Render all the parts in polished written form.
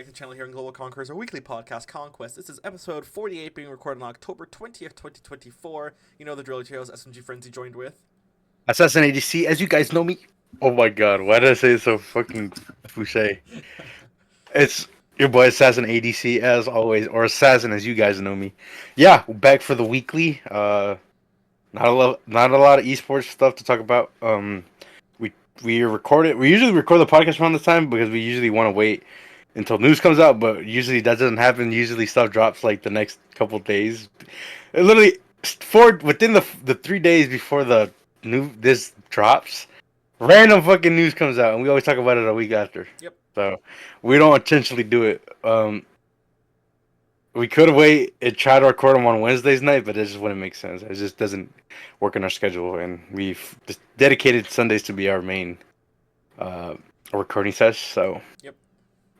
back to the channel here in Global Conquerors, our weekly podcast, Conquest. This is episode 48, being recorded on October 20th, 2024. You know the drill, Cheos. SMGFrenzy joined with. AssassinADC, as you guys know me. Oh my god, why did I say it so fucking cliche? It's your boy Assassin ADC as always, or Assassin as you guys know me. Yeah, back for the weekly. Not a lot of esports stuff to talk about. We we record it. We usually record the podcast around this time because we usually want to wait until news comes out, but usually that doesn't happen. Usually stuff drops like the next couple days. It literally within the 3 days before the new this drops, random fucking news comes out, and we always talk about it a week after. Yep. So we don't intentionally do it. We could wait and try to record them on Wednesdays night, but it just wouldn't make sense. It just doesn't work in our schedule, and we've just dedicated Sundays to be our main recording sesh. So Yep.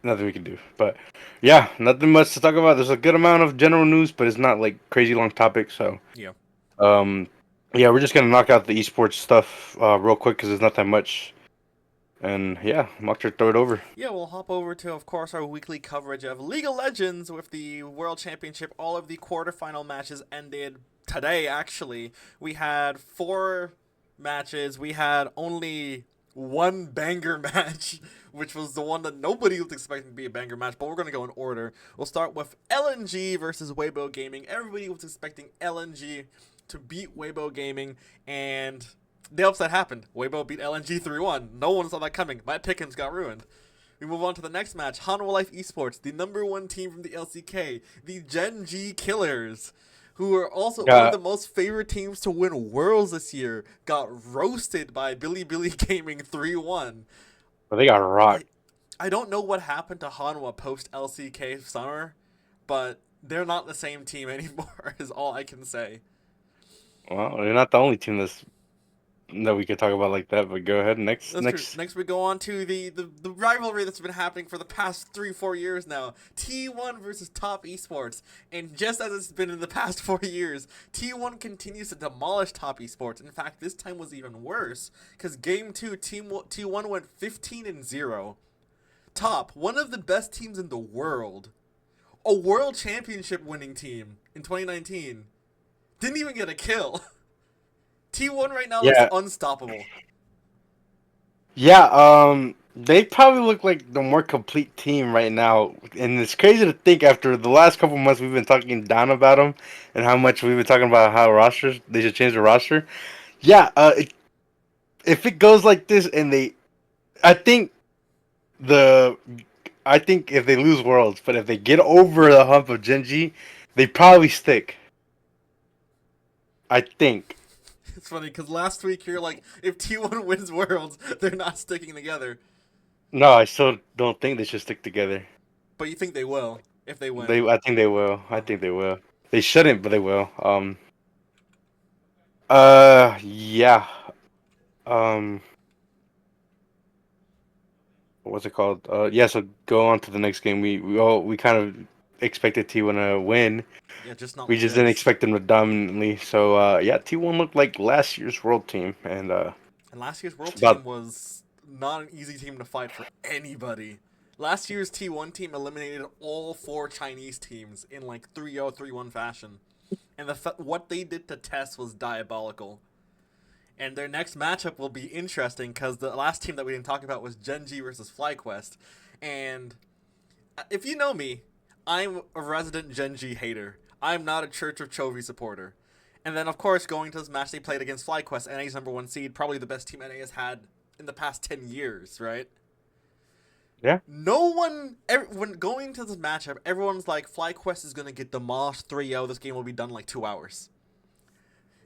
nothing we can do. But yeah, nothing much to talk about. There's a good amount of general news, but it's not like crazy long topics. So Yeah. um, yeah, we're just gonna knock out the esports stuff real quick because there's not that much. And yeah, I'm about to throw it over. Yeah, we'll hop over to, of course, our weekly coverage of League of Legends with the World Championship. All of the quarterfinal matches ended today, actually. We had 4 matches. We had only one banger match, which was the one that nobody was expecting to be a banger match, but we're going to go in order. We'll start with LNG versus Weibo Gaming. Everybody was expecting LNG to beat Weibo Gaming, and the upset happened. Weibo beat LNG 3-1. No one saw that coming. My pickings got ruined. We move on to the next match. Hanwha Life Esports, the number 1 team from the LCK, the Gen G Killers, who are also one of the most favorite teams to win Worlds this year, got roasted by Billy Gaming 3-1. But they got rocked. I don't know what happened to Hanwha post LCK summer, but they're not the same team anymore, is all I can say. Well, they're not the only team that we could talk about like that. But go ahead. Next, That's true. next. Next, we go on to the rivalry that's been happening for the past 3-4 years now. T1 versus Top Esports, and just as it's been in the past 4 years, T1 continues to demolish Top Esports. In fact, this time was even worse because Game 2, T1 went 15-0. Top, one of the best teams in the world, a World Championship winning team in 2019, didn't even get a kill. T1 right now looks Yeah, unstoppable. yeah. They probably look like the more complete team right now, and it's crazy to think after the last couple months we've been talking down about them and how much we've been talking about how rosters they should change the roster. Yeah. If it goes like this, and I think the, I think if they lose Worlds, but if they get over the hump of Genji, they probably stick. I think. It's funny because last week you're like, if T1 wins Worlds, they're not sticking together. No, I still don't think they should stick together. But you think they will if they win. I think they will. I Uh-huh. think they will. They shouldn't, but they will. Yeah. Um, what's it called? Yeah. So go on to the next game. We kind of expected T1 to win. Yeah, just not We like just didn't this. expect them to dominantly. So yeah, T1 looked like last year's world team, and And last year's it's World about team was not an easy team to fight for anybody. Last year's T1 team eliminated all 4 Chinese teams in like 3-0, 3-1 fashion. And what they did to Tess was diabolical. And their next matchup will be interesting because the last team that we didn't talk about was Genji versus FlyQuest. And if you know me, I'm a resident Genji hater. I'm not a Church of Chovy supporter. And then, of course, going to this match, they played against FlyQuest, NA's number 1 seed, probably the best team NA has had in the past 10 years, right? yeah. No one, when going to this matchup, everyone's like, FlyQuest is going to get demolished 3-0. This game will be done in like 2 hours.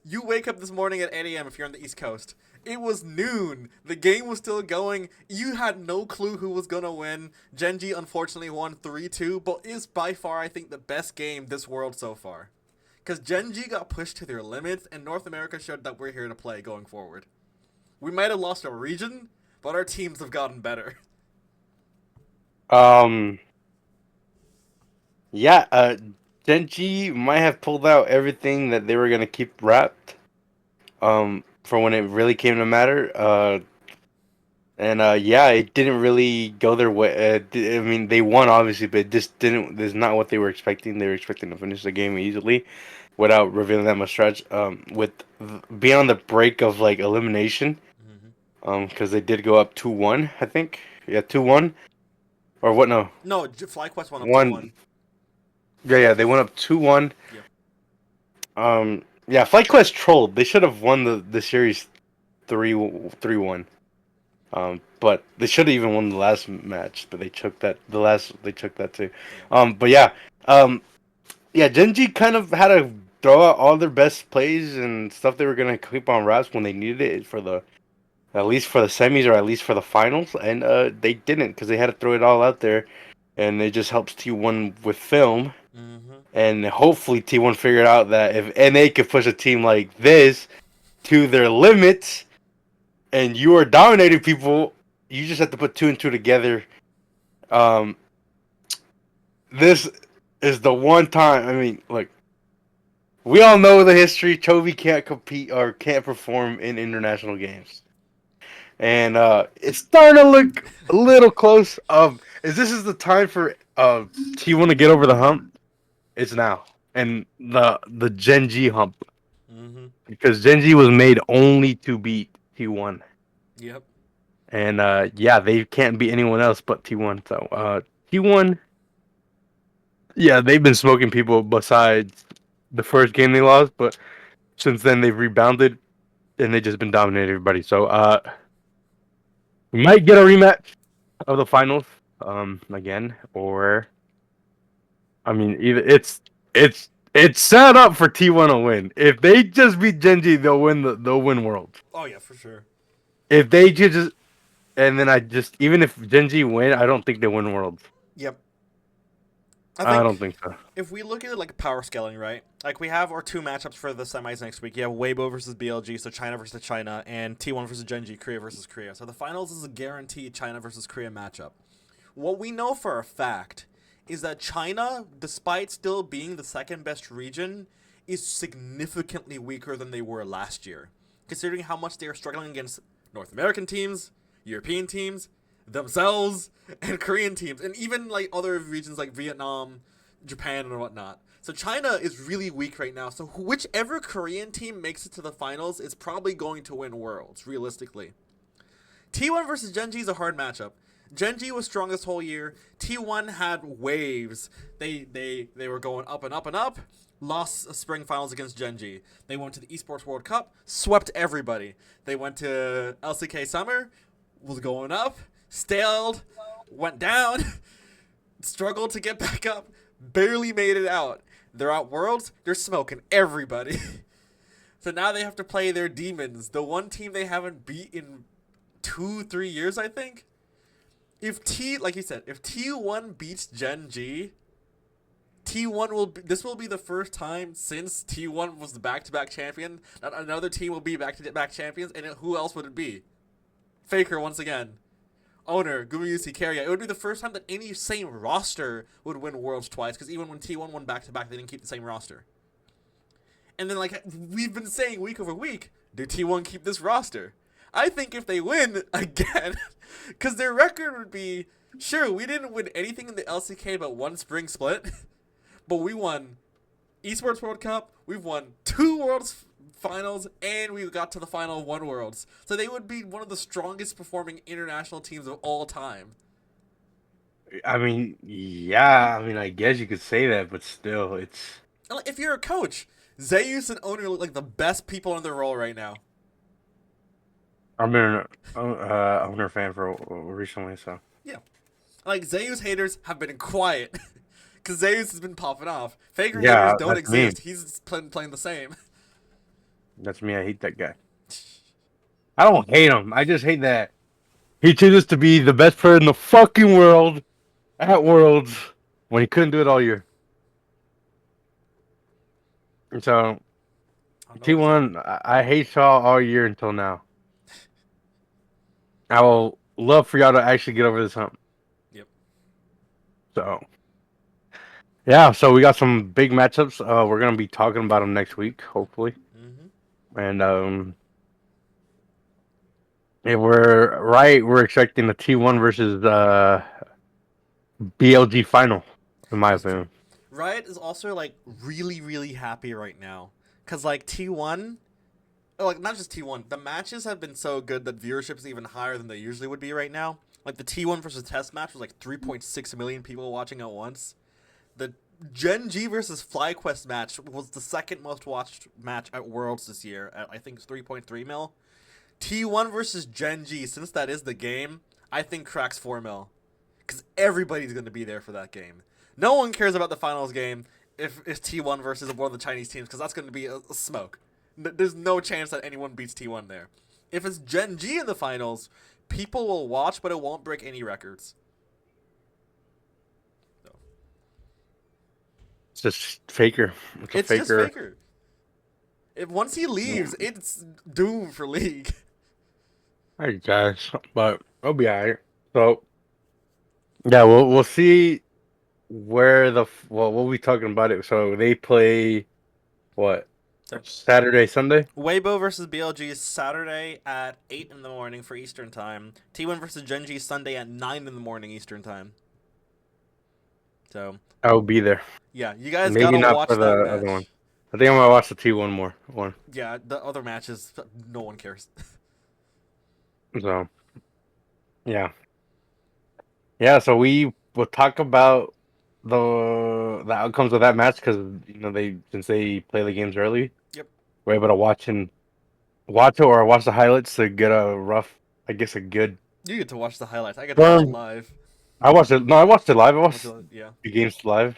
You wake up this morning at 8 a.m. if you're on the East Coast. It was noon. The game was still going. You had no clue who was going to win. Genji unfortunately won 3-2, but is by far, I think, the best game this world so far. Because Genji got pushed to their limits, and North America showed that we're here to play going forward. We might have lost a region, but our teams have gotten better. Um. Yeah. Genji might have pulled out everything that they were gonna keep wrapped. For when it really came to matter. And yeah, it didn't really go their way. I mean, they won obviously, but it just didn't. This is not what they were expecting. They were expecting to finish the game easily, without revealing that much stretch. With being on the break of like elimination, Hmm. because they did go up 2-1, I think. Yeah, 2-1 or what? No, No, FlyQuest went up 2-1. 1. Yeah, yeah, they went up 2-1. Yep. Yeah, FlightQuest trolled. They should have won the series 3-1. But they should have even won the last match, but they took that they took that too. Yep. But yeah, um, yeah, Genji kind of had to throw out all their best plays and stuff they were gonna keep on wraps when they needed it for the at least for the semis or at least for the finals, and they didn't because they had to throw it all out there, and it just helps T1 with film, Hmm. and hopefully T1 figured out that if NA could push a team like this to their limits and you are dominating people, you just have to put two and two together. Um, this is the one time. I mean, look, we all know the history. Chovy can't compete or can't perform in international games, and it's starting to look a little close. Is this is the time for T1 to get over the hump? It's now, and the Genji hump Hmm. because Genji was made only to beat T1. Yep. And yeah, they can't beat anyone else but T1. So T1, yeah, they've been smoking people besides the first game they lost, but since then they've rebounded and they've just been dominating everybody. So we might get a rematch of the finals again, or I mean, either it's set up for T1 to win. If they just beat Genji, they'll win Worlds. Oh yeah, for sure. If they just and then I just even if Genji win, I don't think they win Worlds. Yep. I I think don't think so. if we look at it like power scaling, right? Like we have our two matchups for the semis next week. You have Weibo versus BLG, so China versus China, and T1 versus Genji, Korea versus Korea. So the finals is a guaranteed China versus Korea matchup. What we know for a fact is that China, despite still being the second best region, is significantly weaker than they were last year, considering how much they are struggling against North American teams, European teams, themselves, and Korean teams, and even like other regions like Vietnam, Japan, and whatnot. So China is really weak right now. So whichever Korean team makes it to the finals is probably going to win Worlds, realistically. T1 versus Genji is a hard matchup. Genji was strong this whole year. T1 had waves. They were going up and up and up. Lost spring finals against Genji. They went to the Esports World Cup, swept everybody. They went to LCK Summer, was going up, staled, went down, struggled to get back up, barely made it out. They're at Worlds, they're smoking everybody. So now they have to play their demons, the one team they haven't beat in 2, 3 years, I think. If like you said, if T1 beats Gen G, T1 this will be the first time since T1 was the back-to-back champion that another team will be back-to-back champions, and who else would it be? Faker once again. Owner, Gumiyusi, Carrier. It would be the first time that any same roster would win Worlds twice, because even when T1 won back-to-back, they didn't keep the same roster. And then, like we've been saying week over week, do T1 keep this roster? I think if they win again, because their record would be sure, we didn't win anything in the LCK but one spring split, but we won Esports World Cup, we've won two Worlds finals, and we got to the final of one Worlds. So they would be one of the strongest performing international teams of all time. I mean, yeah, I mean, I guess you could say that, but still, it's. And like, if you're a coach, Zeus and Owner look like the best people in their role right now. I've been owner fan for recently, so Yeah. Like Zeus haters have been quiet because Zeus has been popping off. Faker haters yeah, don't that's me. exist. He's playing the same. That's me. I hate that guy. I don't hate him. I just hate that he chooses to be the best player in the fucking world at Worlds when he couldn't do it all year. And so I know it's T1, I hate y'all all year until now. I will love for y'all to actually get over this hump. yep. So yeah, so we got some big matchups. We're gonna be talking about them next week, hopefully. Mm-hmm. And If we're right, we're expecting the T1 versus BLG final, in my That's true. opinion. Riot is also like really, really happy right now because like T1, like not just T1, the matches have been so good that viewership is even higher than they usually would be right now. Like the T1 versus Test match was like 3.6 million people watching at once. The Gen G versus FlyQuest match was the second most watched match at Worlds this year at I think 3.3 mil. T1 versus Gen G, since that is the game, I think cracks 4 mil because everybody's going to be there for that game. No one cares about the finals game if it's T1 versus one of the Chinese teams because that's going to be a smoke. There's no chance that anyone beats T1 there. If it's Gen G in the finals, people will watch, but it won't break any records. So, It's just Faker. It's a it's just Faker. Faker. If once he leaves, it's doomed for League. Alright, guys, but it'll be alright. So yeah, we'll see where well, we'll be talking about it. So they play what, So Saturday, Sunday? Weibo versus BLG is Saturday at 8 in the morning for Eastern Time. T1 versus Genji Sunday at 9 in the morning Eastern Time. So, I will be there. yeah, you guys Maybe gotta not for watch that the other match. one. I think I'm gonna watch the T1 more one. Yeah, the other matches, no one cares. So yeah, yeah. So we will talk about the outcomes of that match because they since they play the games early, Yep. we're able to watch it or watch the highlights to get a rough, I guess, a good You get to watch the highlights. I get to watch it firm. live. I watched it. No, I watched it live. I Watch watched it, yeah. the games live.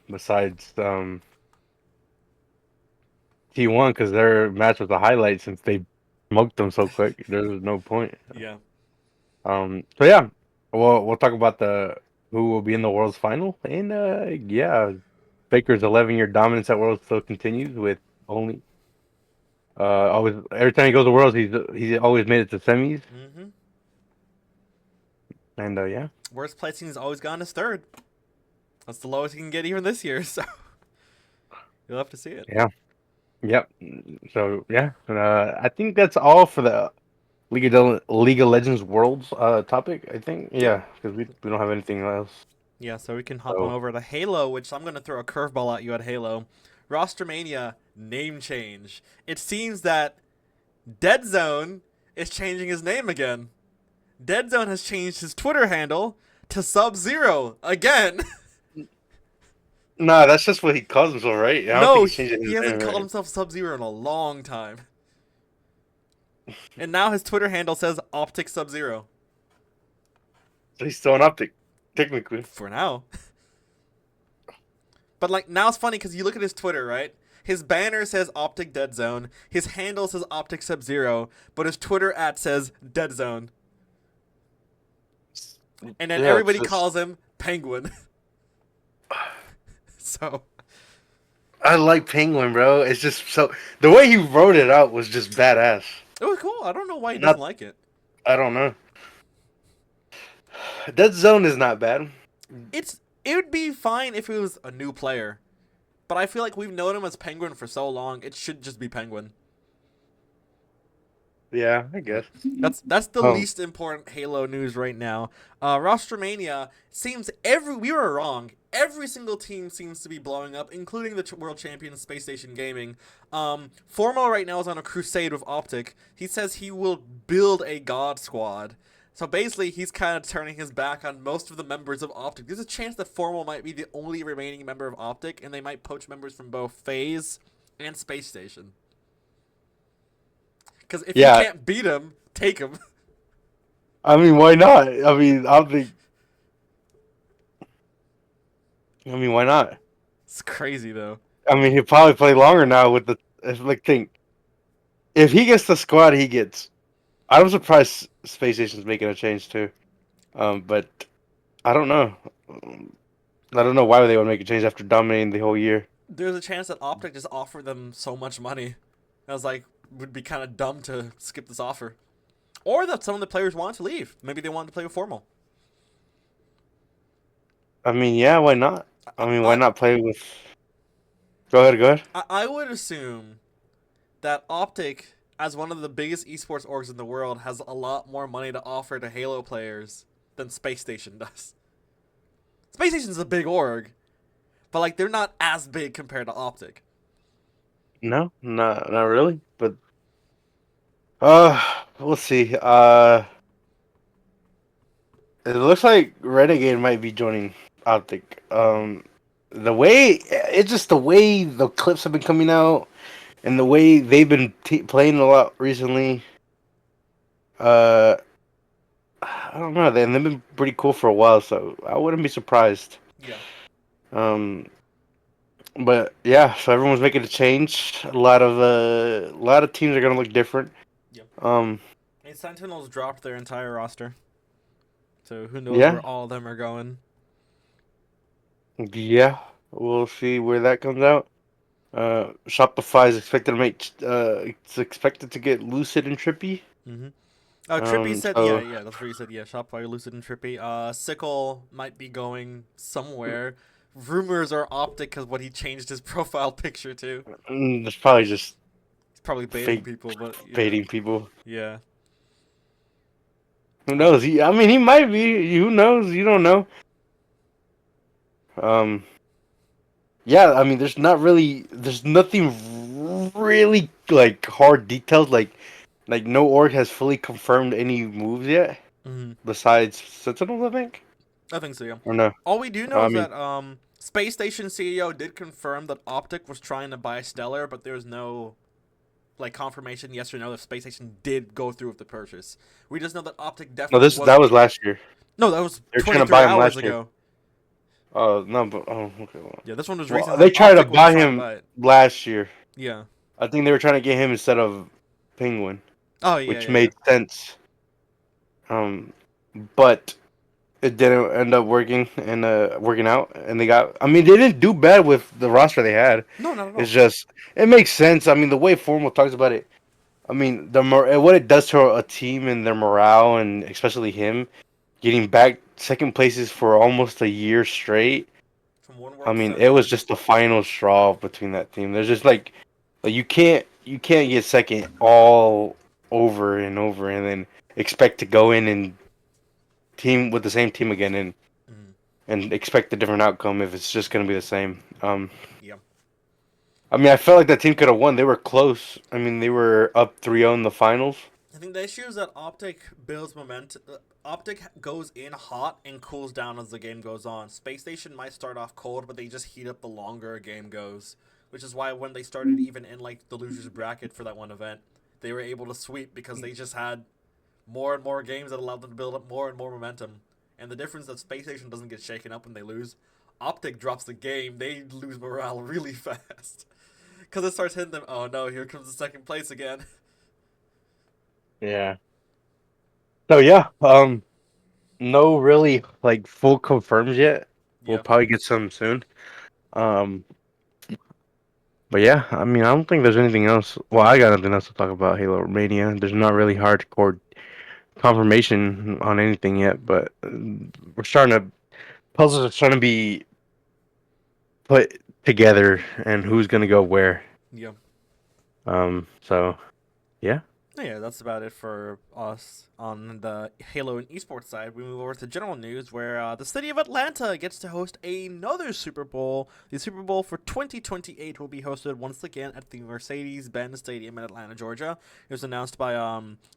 Besides T1 because their match was a highlight since they smoked them so quick. There was no point. Yeah. So yeah, we'll talk about the who will be in the World's final, and yeah, Baker's 11-year dominance at Worlds still continues with only always every time he goes to Worlds, he's always made it to semis, Mm-hmm. and yeah, Worst placing has always gone as third. That's the lowest he can get even this year, so you'll have to see it. yeah, yep. So yeah, I think that's all for the League of Legends Worlds topic. I think Yep. yeah, because we don't have anything else. Yeah, so we can hop on So over to Halo, which I'm going to throw a curveball at you at Halo. Rostermania name change. It seems that Dead Zone is changing his name again. Dead Zone has changed his Twitter handle to Sub Zero again. no, that's just what he calls himself, right? I don't think No, he's changing he his name, hasn't called right? himself Sub Zero in a long time. And now his Twitter handle says Optic Sub Zero. So he's still an optic, technically. For now. But like now it's funny because you look at his Twitter, right? His banner says Optic Dead Zone. His handle says Optic Sub Zero, but his Twitter @ says Dead Zone. And then Yeah, it's everybody just calls him Penguin. So I like Penguin, bro. It's just so the way he wrote it out was just badass. it was cool. I don't know why he doesn't Not, like it. I don't know. Dead Zone is not bad. It would be fine if it was a new player, but I feel like we've known him as Penguin for so long. It should just be Penguin. Yeah, I guess. That's the Oh, least important Halo news right now. Rostermania seems we were wrong. Every single team seems to be blowing up, including the world champion Space Station Gaming. Formo right now is on a crusade with Optic. He says he will build a God Squad. So basically, he's kind of turning his back on most of the members of Optic. There's a chance that Formal might be the only remaining member of Optic, and they might poach members from both FaZe and Space Station. Because if you yeah. can't beat him, take him. I mean, why not? I mean, I don't think. I mean, why not? It's crazy though. I mean, he'll probably play longer now with the. Like, think if he gets the squad, he gets. I'm surprised Space Station's making a change too. But I don't know. I don't know why they would make a change after dominating the whole year. There's a chance that Optic just offered them so much money. I was like, would be kind of dumb to skip this offer. Or that some of the players wanted to leave. Maybe they wanted to play with Formal. I mean, yeah, why not? I mean, why I, not play with? Go ahead, go ahead. I would assume that Optic as one of the biggest esports orgs in the world, has a lot more money to offer to Halo players than Space Station does. Space Station's a big org, but like they're not as big compared to Optic. No, not really. But we'll see. It looks like Renegade might be joining Optic. The way it's just the way the clips have been coming out, and the way they've been playing a lot recently. Uh, I don't know. They've been pretty cool for a while, so I wouldn't be surprised. Yeah. Um, but yeah, so everyone's making a change. A lot of teams are gonna look different. Yep. Um, And Sentinels dropped their entire roster, so who knows yeah, where all of them are going. yeah, we'll see where that comes out. Shopify is expected to make. It's expected to get Lucid and Trippy. Mm-hmm. Oh, Trippy said, So yeah, that's where he said, yeah, Shopify, Lucid, and Trippy. Sickle might be going somewhere. Rumors are Optic because what he changed his profile picture to. it's probably just He's probably baiting fake people, but yeah, baiting people. yeah. Who knows? I mean, he might be. Who knows? You don't know. Um, yeah. I mean, there's nothing really like hard details. Like no org has fully confirmed any moves yet, Mm-hmm. besides Sentinels, I think. I think so, yeah. Or no? All we do know I is mean, that Space Station CEO did confirm that Optic was trying to buy Stellar, but there was no like confirmation, yes or no, if Space Station did go through with the purchase. We just know that Optic no. definitely This was. that was last year. No, that was They were trying to 23 buy him hours last year. ago. Oh no, but okay. Yeah, this one was Well, recent. they Like tried to Optic was buy trying to him buy it. last year. Yeah. I think they were trying to get him instead of Penguin, Oh yeah, which yeah, yeah. made sense. Um, but it didn't end up working out, and they got. I mean, they didn't do bad with the roster they had. No, not at It's all. just it makes sense. I mean, the way Formal talks about it. I mean, what it does to a team and their morale, and especially him getting back second places for almost a year straight. From one I world to mean, the it was next. just the final straw between that team. There's just like you can't get second all over and over and then expect to go in and team with the same team again Mm, and expect a different outcome if it's just gonna be the same. yeah. I mean, I felt like that team could have won. They were close. I mean, they were up 3-0 in the finals. I think the issue is that Optic builds momentum. Optic goes in hot and cools down as the game goes on. Space Station might start off cold, but they just heat up the longer a game goes. Which is why when they started even in like the losers bracket for that one event, they were able to sweep because they just had more and more games that allowed them to build up more and more momentum. And the difference that Space Station doesn't get shaken up when they lose. Optic drops the game, they lose morale really fast. Because it starts hitting them, oh no, here comes the second place again. Yeah. So yeah, no really like full confirms yet. We'll Yeah. probably get some soon. Um, but yeah, I mean, I don't think there's anything else. Well, I got nothing else to talk about Halo Mania. There's not really hardcore confirmation on anything yet, but we're starting to puzzles are starting to be put together and who's gonna go where. Yeah. So yeah. Yeah, that's about it for us on the Halo and esports side. We move over to general news, where the city of Atlanta gets to host another Super Bowl. The Super Bowl for 2028 will be hosted once again at the Mercedes-Benz Stadium in Atlanta, Georgia. It was announced by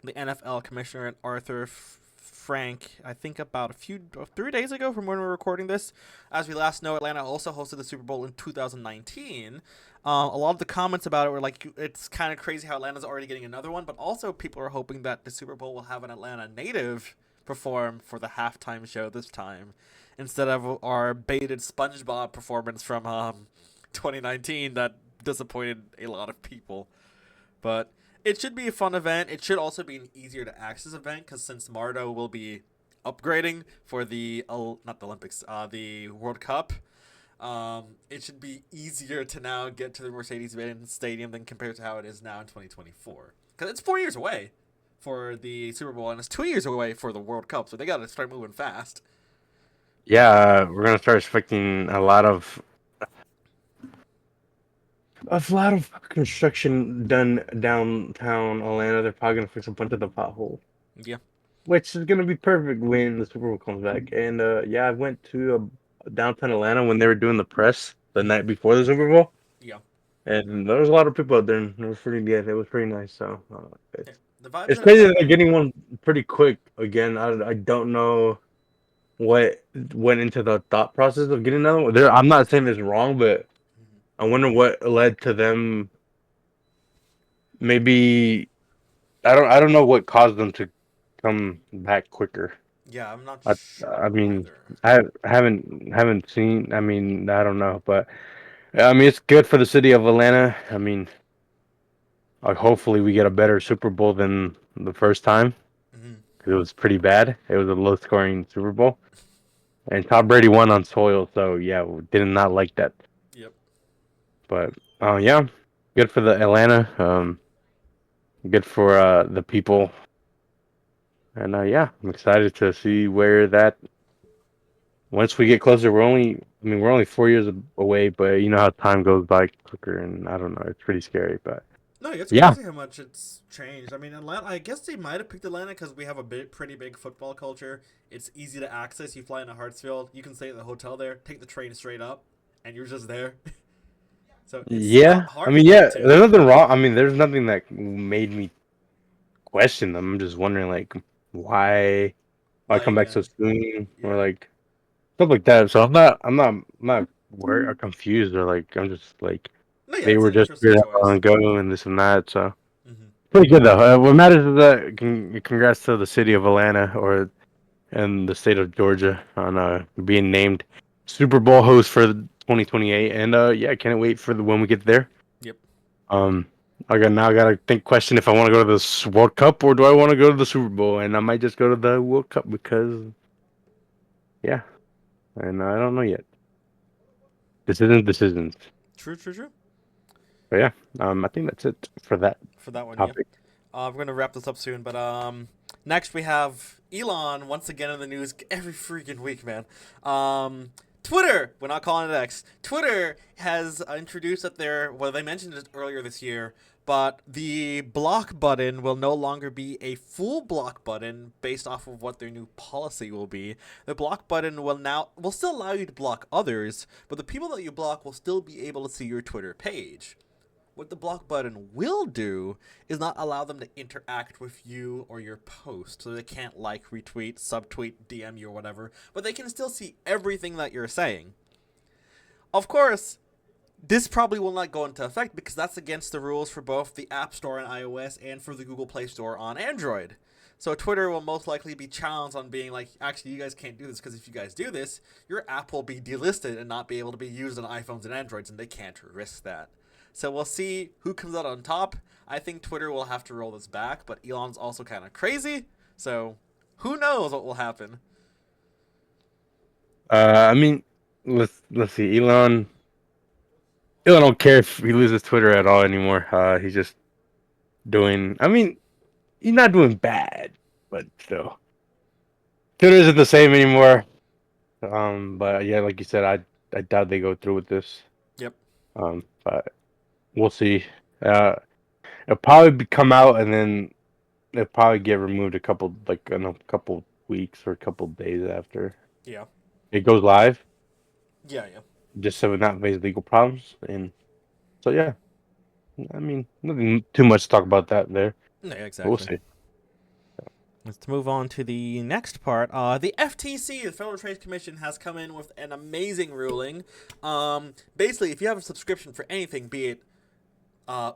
the NFL commissioner Arthur Frank, I think about 3 days ago from when we're recording this. As we last know, Atlanta also hosted the Super Bowl in 2019. A lot of the comments about it were like, it's kind of crazy how Atlanta's already getting another one, but also people are hoping that the Super Bowl will have an Atlanta native perform for the halftime show this time, instead of our baited SpongeBob performance from 2019 that disappointed a lot of people. But it should be a fun event. It should also be an easier to access event because since Mardo will be upgrading for the not the Olympics, the World Cup, it should be easier to now get to the Mercedes-Benz Stadium than compared to how it is now in 2024. Because it's 4 years away for the Super Bowl and it's 2 years away for the World Cup, so they got to start moving fast. Yeah, we're gonna start expecting a lot of a lot of construction done downtown Atlanta. They're probably gonna fix a bunch of the potholes, Yeah. which is gonna be perfect when the Super Bowl comes back. And yeah, I went to downtown Atlanta when they were doing the press the Mm-hmm. night before the Super Bowl, Yeah. and there was a lot of people out there, and it was pretty good. It was pretty nice. So Yeah. The vibes it's in crazy that they're Atlanta. getting one pretty quick again. I don't know what went into the thought process of getting another one. I'm not saying it's wrong, but Mhm. I wonder what led to them. Maybe I don't know what caused them to come back quicker. Yeah, I'm not I I sure mean either. I haven't seen. I mean I don't know, but I mean it's good for the city of Atlanta. I mean hopefully we get a better Super Bowl than the first time Hmm. because it was pretty bad. It was a low scoring Super Bowl, and Tom Brady won on soil, so yeah, we did not like that. Yep. But yeah, good for the Atlanta. Good for the people, and yeah, I'm excited to see where that. Once we get closer, we're only 4 years away, but you know how time goes by quicker, and I don't know, it's pretty scary, but No, it's yeah, crazy how much it's changed. I mean, Atlanta. I guess they might have picked Atlanta because we have a pretty big football culture. It's easy to access. You fly into Hartsfield. You can stay at the hotel there. Take the train straight up, and you're just there. So it's yeah. I hard to mean, get yeah, to. there's nothing wrong. I mean, there's nothing that made me question them. I'm just wondering, like, why Why come back so again? soon, or Yeah. like stuff like that. So I'm not worried or confused, or like I'm just like No, yeah, they it's were an just interesting figured out choice. on go and this and that. So Hmm. pretty good though. What matters is that congrats to the city of Atlanta or and the state of Georgia on being named Super Bowl host for the 2028. And yeah, can't wait for the when we get there. Yep. Um, I gotta think question if I want to go to the World Cup or do I want to go to the Super Bowl, and I might just go to the World Cup because yeah, and I don't know yet. Decisions. True. True. True. But yeah, I think that's it for that For that one, yeah. topic. We're gonna wrap this up soon, but next we have Elon once again in the news every freaking week, man. Twitter, we're not calling it X. Twitter has introduced that well, they mentioned it earlier this year, but the block button will no longer be a full block button based off of what their new policy will be. The block button will still allow you to block others, but the people that you block will still be able to see your Twitter page. What the block button will do is not allow them to interact with you or your post. So they can't like, retweet, subtweet, DM you or whatever, but they can still see everything that you're saying. Of course, this probably will not go into effect because that's against the rules for both the App Store on iOS and for the Google Play Store on Android. So Twitter will most likely be challenged on being like, actually, you guys can't do this because if you guys do this, your app will be delisted and not be able to be used on iPhones and Androids, and they can't risk that. So we'll see who comes out on top. I think Twitter will have to roll this back, but Elon's also kind of crazy, so who knows what will happen. I mean, let's see. Elon don't care if he loses Twitter at all anymore. He's just doing. I mean, he's not doing bad, but still, Twitter isn't the same anymore. But yeah, like you said, I doubt they go through with this. Yep. But we'll see. Uh, it'll probably come out and then it'll probably get removed in a couple weeks or a couple days after Yeah. it goes live, Yeah, yeah. just so it not face legal problems. And so yeah, I mean, nothing too much to talk about that there. No, But we'll exactly. see. Let's move on to the next part. The FTC, the Federal Trade Commission, has come in with an amazing ruling. Basically, if you have a subscription for anything, be it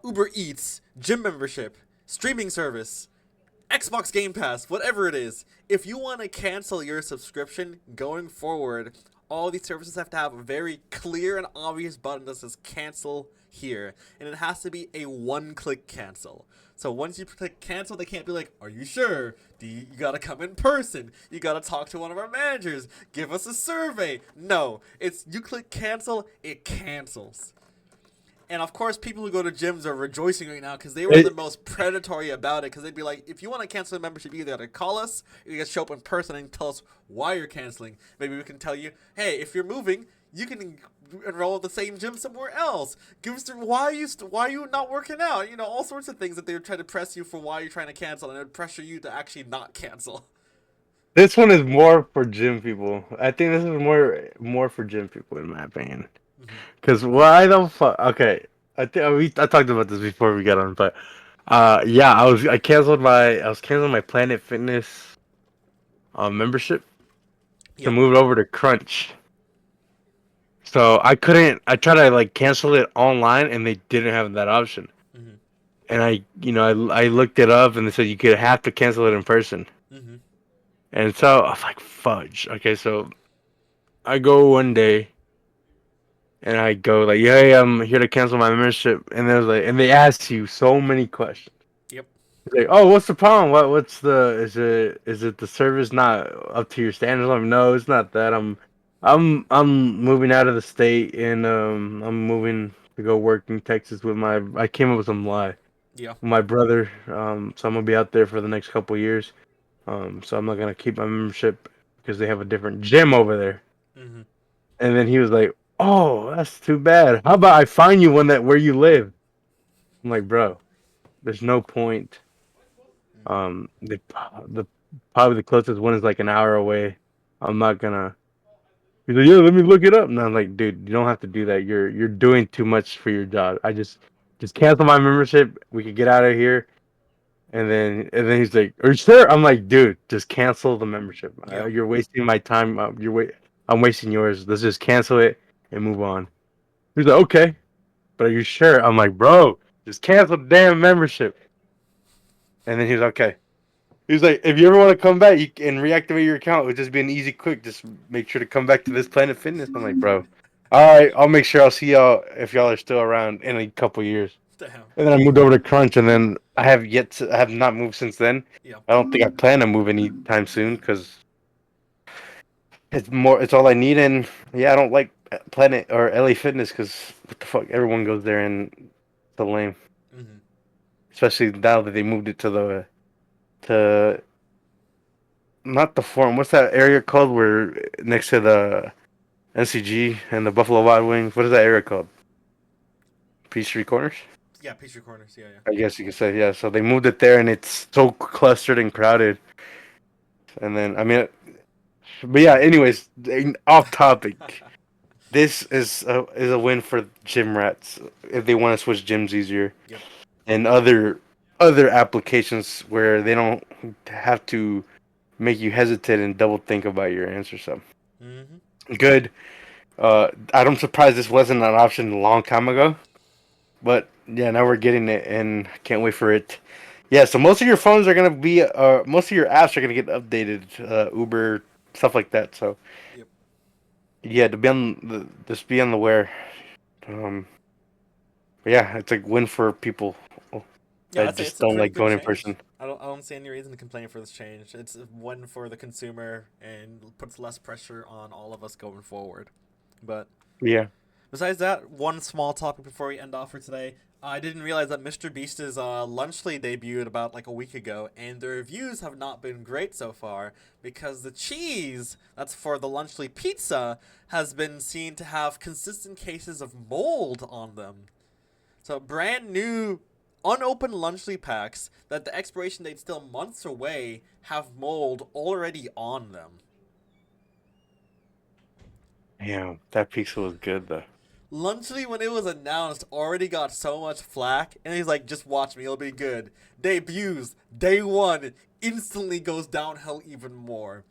Uber Eats, gym membership, streaming service, Xbox Game Pass, whatever it is, if you want to cancel your subscription going forward, all these services have to have a very clear and obvious button that says cancel here. And it has to be a one-click cancel. So once you click cancel, they can't be like, are you sure? You gotta come in person. You gotta talk to one of our managers. Give us a survey. No, it's you click cancel, it cancels. And of course, people who go to gyms are rejoicing right now because they were the It, most predatory about it. Because they'd be like, if you want to cancel a membership, you either got to call us, or you got to show up in person and tell us why you're canceling. Maybe we can tell you, hey, if you're moving, You can enroll at the same gym somewhere else. Why are you not working out? You know, all sorts of things that they would try to press you for why you're trying to cancel, and it would pressure you to actually not cancel. This one is more for gym people. I think this is more for gym people in my opinion. Hmm. Cause why the fuck? Okay, I talked about this before we got on, but yeah, I was canceling my Planet Fitness membership to Yep. move it over to Crunch. So I couldn't. I tried to like cancel it online, and they didn't have that option. Hmm. And I looked it up, and they said you could have to cancel it in person. Hmm. And so I was like, fudge. Okay, so I go one day, and I go like, yeah, hey, I'm here to cancel my membership, and there's like, and they ask you so many questions. Yep. Like, oh, what's the problem? What's the is it the service not up to your standards? I'm no, it's not that. I'm moving out of the state and I'm moving to go work in Texas with my I came up with some lie Yeah. with my brother. So I'm gonna be out there for the next couple of years. So I'm not gonna keep my membership because they have a different gym over there. Hmm. And then he was like, "Oh, that's too bad. How about I find you one that where you live?" I'm like, "Bro, there's no point." The probably the closest one is like an hour away. I'm not gonna. He's like, yeah, let me look it up. And I'm like, dude, you don't have to do that. You're doing too much for your job. Just cancel my membership. We could get out of here. And then he's like, are you sure? I'm like, dude, just cancel the membership. Yeah. You're wasting my time. I'm wasting yours. Let's just cancel it and move on. He's like, okay, but are you sure? I'm like, bro, just cancel the damn membership. And then he was okay. He was like, if you ever want to come back, you can reactivate your account. It would just be an easy, quick. Just make sure to come back to this Planet Fitness. I'm like, bro, all right, I'll make sure I'll see y'all if y'all are still around in a couple years. Damn. And then I moved over to Crunch, and then I have not moved since then. Yeah. I don't think I plan to move anytime soon because it's all I need. And yeah, I don't like Planet or LA Fitness because what the fuck, everyone goes there and it's so lame. Hmm. Especially now that they moved it to not the Forum. What's that area called? Where next to the NCG and the Buffalo Wild Wings. What is that area called? Peachtree Corners. Yeah. Pastry corners. Yeah. Yeah. I guess you could say yeah. So they moved it there, and it's so clustered and crowded. And then I mean, but yeah. Anyways, off topic. This is a win for gym rats if they want to switch gyms easier Yep. and other applications where they don't have to make you hesitate and double think about your answer. So Hmm. good. I'm surprised this wasn't an option a long time ago, but yeah, now we're getting it, and can't wait for it. Yeah, so most of your phones are gonna be, most of your apps are gonna get updated, Uber stuff like that. So Yep. yeah, to be just be on the aware. Um, but yeah, it's a win for people Yeah, that I'd say just it's a don't pretty like good going in change. person. I don't see any reason to complain for this change. It's one for the consumer and puts less pressure on all of us going forward. But Yeah. besides that, one small topic before we end off for today. I didn't realize that Mr. Beast's Lunchly debuted about like a week ago, and the reviews have not been great so far because the cheese that's for the Lunchly pizza has been seen to have consistent cases of mold on them. So brand new, unopened Lunchly packs that the expiration date's still months away have mold already on them. Yeah, that pizza was good though. Lunchly, when it was announced, already got so much flack, and he's like, "Just watch me, it'll be good." Debuts day one, instantly goes downhill even more.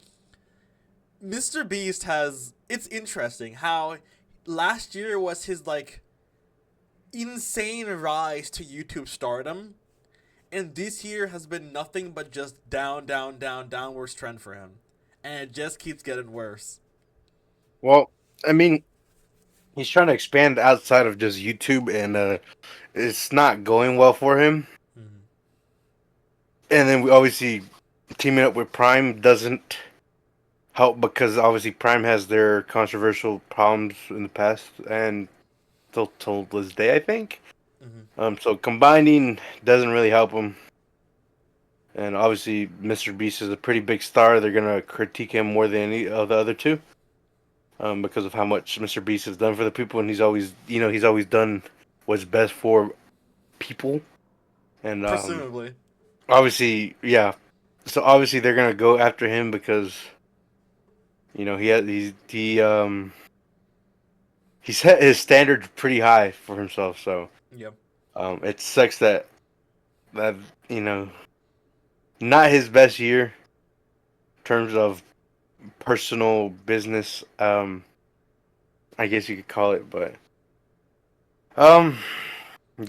Mr. Beast has. It's interesting how last year was his like insane rise to YouTube stardom, and this year has been nothing but just down, down, down, downwards trend for him, and it just keeps getting worse. Well, I mean, he's trying to expand outside of just YouTube, and it's not going well for him. Mm-hmm. And then we obviously teaming up with Prime doesn't help because obviously Prime has their controversial problems in the past and still till this day, I think. Mm-hmm. So combining doesn't really help him. And obviously, Mr. Beast is a pretty big star. They're gonna critique him more than any of the other two. because of how much Mr. Beast has done for the people, and he's always done what's best for people, and Presumably. obviously, yeah. So obviously they're gonna go after him because he set his standard pretty high for himself. So Yep. it sucks that you know not his best year in terms of personal business. I guess you could call it, but um,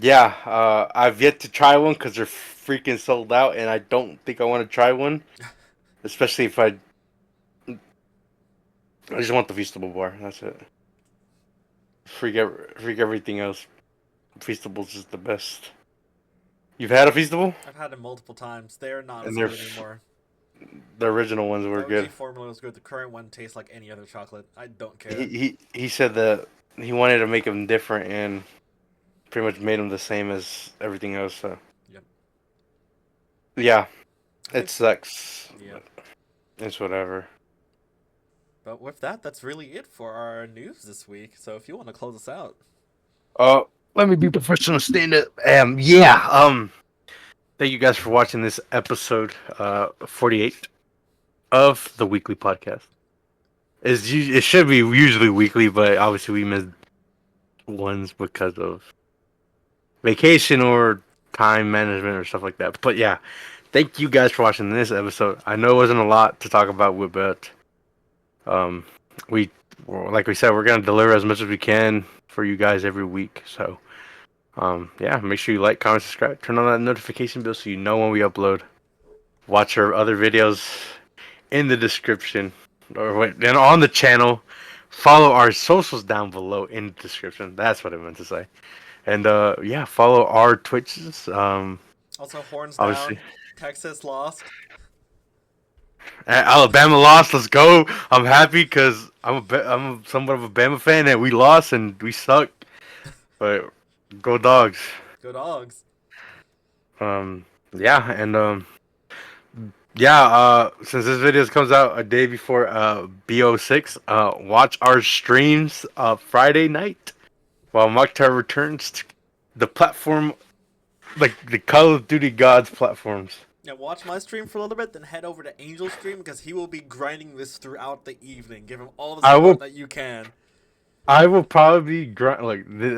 yeah. I've yet to try one because they're freaking sold out, and I don't think I want to try one, especially if I just want the Feastable bar. That's it. Freak everything else. Feastables is the best. You've had a Feastable, I've had it multiple times. They're not and as good anymore. the original ones The were OG good. formula was good. The current one tastes like any other chocolate. I don't He care. he he said that he wanted to make them different and pretty much made them the same as everything else. So Yep. yeah, I it think. sucks. Yep. It's whatever. But with that, that's really it for our news this week. So if you want to close us out. Uh, Let me be professional. Stand up. Yeah. Thank you guys for watching this episode 48 of the weekly podcast. It should be usually weekly, but obviously we missed ones because of vacation or time management or stuff like that. But yeah, thank you guys for watching this episode. I know it wasn't a lot to talk about, but um, we like we said, we're gonna deliver as much as we can for you guys every week. So yeah, make sure you like, comment, subscribe, turn on that notification bell so you know when we upload. Watch our other videos in the description and on the channel. Follow our socials down below in the description. That's what I meant to say. And yeah, follow our Twitches. Also, horns Obviously, down. Texas lost. Alabama lost. Let's go. I'm happy because I'm somewhat of a Bama fan and we lost and we suck. But go dogs. Go dogs. Um, yeah, and yeah. Since this video comes out a day before BO6, watch our streams Friday night while Mokhtar returns to the platform, like the Call of Duty gods platforms. Yeah, watch my stream for a little bit, then head over to Angel's stream because he will be grinding this throughout the evening. Give him all the I support will that you can. I will probably grind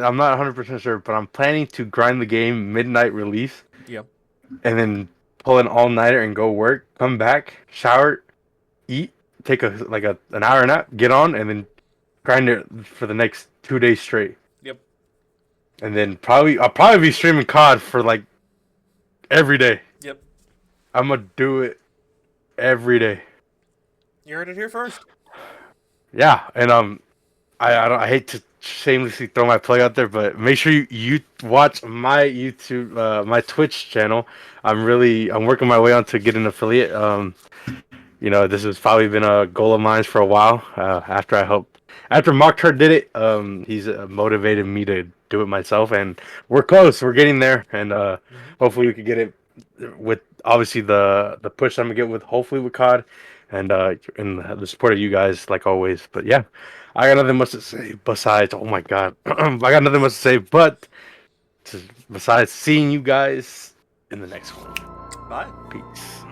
I'm not 100% sure, but I'm planning to grind the game midnight release Yep. and then pull an all nighter and go work, come back, shower, eat, take an hour nap, get on, and then grind it for the next 2 days straight. Yep. And then I'll probably be streaming COD for like every day. Yep. I'm gonna do it every day. You heard it here first. Yeah, and I hate to shamelessly throw my plug out there, but make sure you watch my YouTube, my Twitch channel. I'm working my way on to get an affiliate. This has probably been a goal of mine for a while. After Mokhtar did it, he's motivated me to do it myself, and we're close. We're getting there, and Mm-hmm. hopefully we could get it with obviously the push I'm gonna get with hopefully with COD, and the support of you guys like always. But yeah, I got nothing much to say besides oh my god, I got nothing much to say besides seeing you guys in the next one. Bye. Peace.